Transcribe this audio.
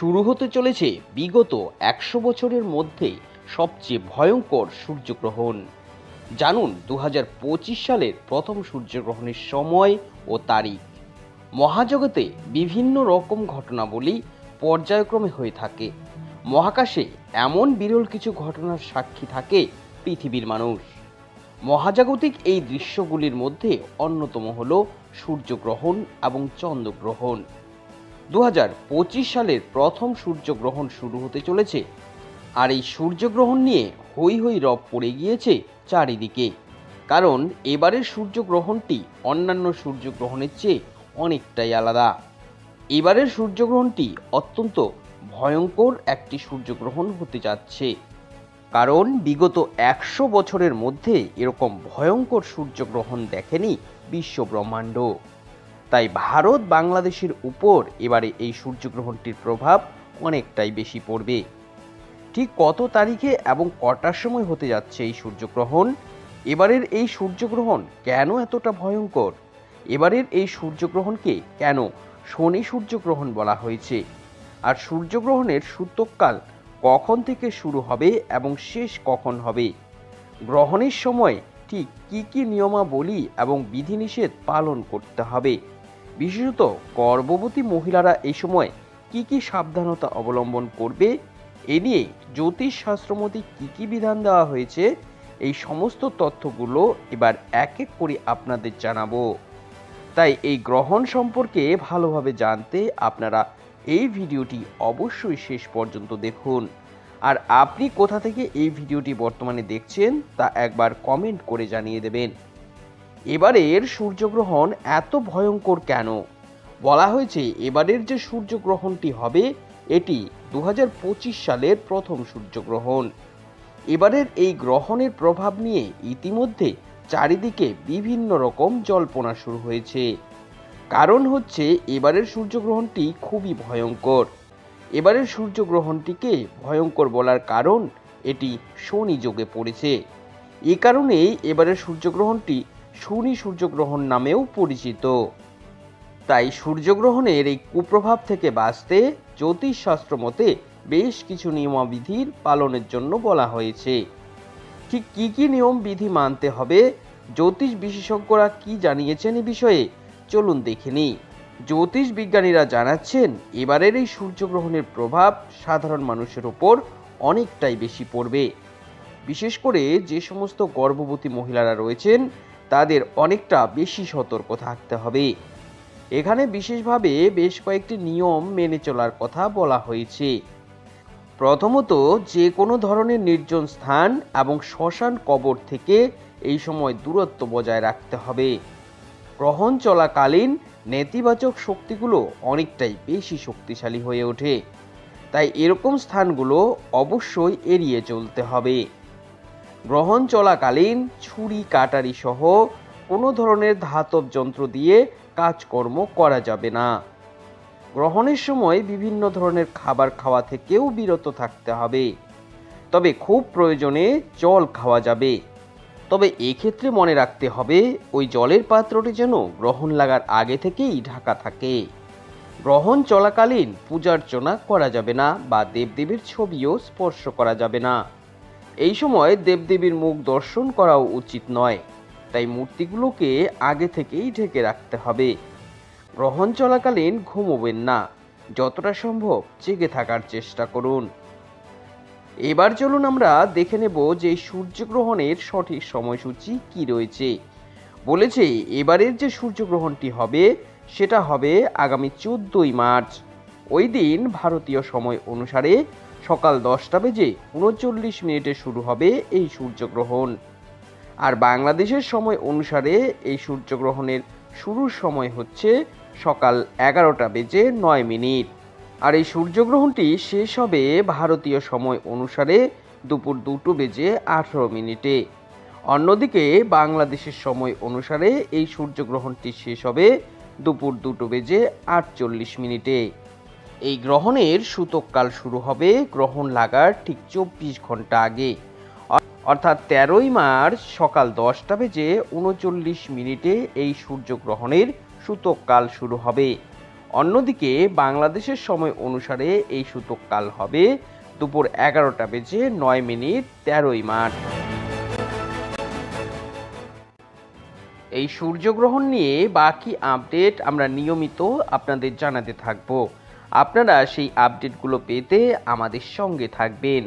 শুরু হতে চলেছে বিগত ১০০ বছরের মধ্যে সবচেয়ে ভয়ঙ্কর সূর্যগ্রহণ। জানুন ২০২৫ সালের প্রথম সূর্যগ্রহণের সময় ও তারিখ। মহাজগতে বিভিন্ন রকম ঘটনাবলী পর্যায়ক্রমে হয়ে থাকে। মহাকাশে এমন বিরল কিছু ঘটনার সাক্ষী থাকে পৃথিবীর মানুষ। মহাজাগতিক এই দৃশ্যগুলির মধ্যে অন্যতম হল সূর্যগ্রহণ এবং চন্দ্রগ্রহণ। ২০২৫ সালের প্রথম সূর্যগ্রহণ শুরু হতে চলেছে, আর এই সূর্যগ্রহণ নিয়ে হৈ হৈ রব পড়ে গিয়েছে চারিদিকে। কারণ এবারের সূর্যগ্রহণটি অন্যান্য সূর্যগ্রহণের চেয়ে অনেকটাই আলাদা। এবারের সূর্যগ্রহণটি অত্যন্ত ভয়ঙ্কর একটি সূর্যগ্রহণ হতে যাচ্ছে, কারণ বিগত ১০০ বছরের মধ্যে এরকম ভয়ঙ্কর সূর্যগ্রহণ দেখেনি বিশ্বব্রহ্মাণ্ড। তাই ভারত বাংলাদেশের উপর এবারে এই সূর্যগ্রহণটির প্রভাব অনেকটাই বেশি পড়বে। ঠিক কত তারিখে এবং কটার সময় হতে যাচ্ছে এই সূর্যগ্রহণ? এবারের এই সূর্যগ্রহণ কেন এতটা ভয়ঙ্কর? এবারের এই সূর্যগ্রহণকে কেন শনি সূর্যগ্রহণ বলা হয়েছে? আর সূর্যগ্রহণের সূতককাল কখন থেকে শুরু হবে এবং শেষ কখন হবে? গ্রহণের সময় ঠিক কী কী নিয়মাবলী এবং বিধিনিষেধ পালন করতে হবে? বিশেষত গর্ভবতী মহিলারা এই সময় কি কি সাবধানতা অবলম্বন করবে, এ নিয়ে জ্যোতিষ শাস্ত্রমতে কি কি বিধান দেওয়া হয়েছে, এই সমস্ত তথ্যগুলো এবার এক এক করে আপনাদের জানাবো। তাই এই গ্রহণ সম্পর্কে ভালোভাবে জানতে আপনারা এই ভিডিওটি অবশ্যই শেষ পর্যন্ত দেখুন। আর আপনি কোথা থেকে এই ভিডিওটি বর্তমানে দেখছেন তা একবার কমেন্ট করে জানিয়ে দেবেন। এবারের সূর্যগ্রহণ এত ভয়ঙ্কর কেন? বলা হয়েছে এবারের যে সূর্যগ্রহণটি হবে এটি ২০২৫ সালের প্রথম সূর্যগ্রহণ। এবারের এই গ্রহণের প্রভাব নিয়ে ইতিমধ্যে চারিদিকে বিভিন্ন রকম জল্পনা শুরু হয়েছে। কারণ হচ্ছে এবারের সূর্যগ্রহণটি খুবই ভয়ঙ্কর। এবারের সূর্যগ্রহণটিকে ভয়ঙ্কর বলার কারণ এটি শনি যোগে পড়েছে। এ কারণেই এবারের সূর্যগ্রহণটি শনি সূর্যগ্রহণ নামেও পরিচিত। তাই সূর্যগ্রহণের এই কুপ্রভাব থেকে বাঁচতে জ্যোতিষশাস্ত্র মতে বেশ কিছু নিয়মাবিধির পালনের জন্য বলা হয়েছে। ঠিক কি কি নিয়ম বিধি মানতে হবে, জ্যোতিষ বিশেষজ্ঞরা কি জানিয়েছেন এ বিষয়ে চলুন দেখে নিই। জ্যোতিষ বিজ্ঞানীরা জানাচ্ছেন এবারের এই সূর্যগ্রহণের প্রভাব সাধারণ মানুষের উপর অনেকটাই বেশি পড়বে। বিশেষ করে যে সমস্ত গর্ভবতী মহিলারা রয়েছেন তাদের অনেকটা বেশি সতর্ক থাকতে হবে। এখানে বিশেষভাবে বেশ কয়েকটি নিয়ম মেনে চলার কথা বলা হয়েছে। প্রথমত, যে কোনো ধরনের নির্জন স্থান এবং শ্মশান কবর থেকে এই সময় দূরত্ব বজায় রাখতে হবে। গ্রহণ চলাকালীন নেতিবাচক শক্তিগুলো অনেকটাই বেশি শক্তিশালী হয়ে ওঠে, তাই এরকম স্থানগুলো অবশ্যই এড়িয়ে চলতে হবে। গ্রহণ চলাকালীন ছুরি কাটারি সহ কোনো ধরনের ধাতব যন্ত্র দিয়ে কাজকর্ম করা যাবে না। গ্রহণের সময় বিভিন্ন ধরনের খাবার খাওয়া থেকেও বিরত থাকতে হবে, তবে খুব প্রয়োজনে জল খাওয়া যাবে। তবে এক্ষেত্রে মনে রাখতে হবে ওই জলের পাত্রটি যেন গ্রহণ লাগার আগে থেকেই ঢাকা থাকে। গ্রহণ চলাকালীন পূজার্চনা করা যাবে না বা দেবদেবীর ছবিও স্পর্শ করা যাবে না। এই সময় দেবদেবীর মুখ দর্শন করাও উচিত নয়, তাই মূর্তিগুলোকে আগে থেকেই ঢেকে রাখতে হবে। গ্রহণ চলাকালীন ঘুমোবেন না, যতটা সম্ভব জেগে থাকার চেষ্টা করুন। এবার চলুন আমরা দেখে নেব যে সূর্যগ্রহণের সঠিক সময়সূচি কি রয়েছে। বলেছে এবারের যে সূর্যগ্রহণটি হবে সেটা হবে আগামী ১৪ই মার্চ। ওই দিন ভারতীয় সময় অনুসারে সকাল ১০টা বেজে ৩৯ মিনিটে শুরু হবে এই সূর্যগ্রহণ। আর বাংলাদেশের সময় অনুসারে এই সূর্যগ্রহণের শুরুর সময় হচ্ছে সকাল ১১টা বেজে ৯ মিনিট। আর এই সূর্যগ্রহণটি শেষ হবে ভারতীয় সময় অনুসারে দুপুর ২টো বেজে ১৮ মিনিটে। অন্যদিকে বাংলাদেশের সময় অনুসারে এই সূর্যগ্রহণটি শেষ হবে দুপুর ২টো বেজে ৪৮ মিনিটে। এই গ্রহণের সূতককাল শুরু হবে গ্রহণ লাগার ঠিক ২৪ ঘন্টা আগে, অর্থাৎ ১৩ই মার্চ সকাল ১০টা বেজে ৩৯ মিনিটে এই সূর্যগ্রহণের সূতককাল শুরু হবে। অন্যদিকে বাংলাদেশের সময় অনুসারে এই সূতককাল হবে দুপুর 11:09 এই সূর্যগ্রহণ নিয়ে বাকি আপডেট আমরা নিয়মিত আপনাদের জানাতে থাকব। আপনারা সেই আপডেটগুলো পেতে আমাদের সঙ্গে থাকবেন।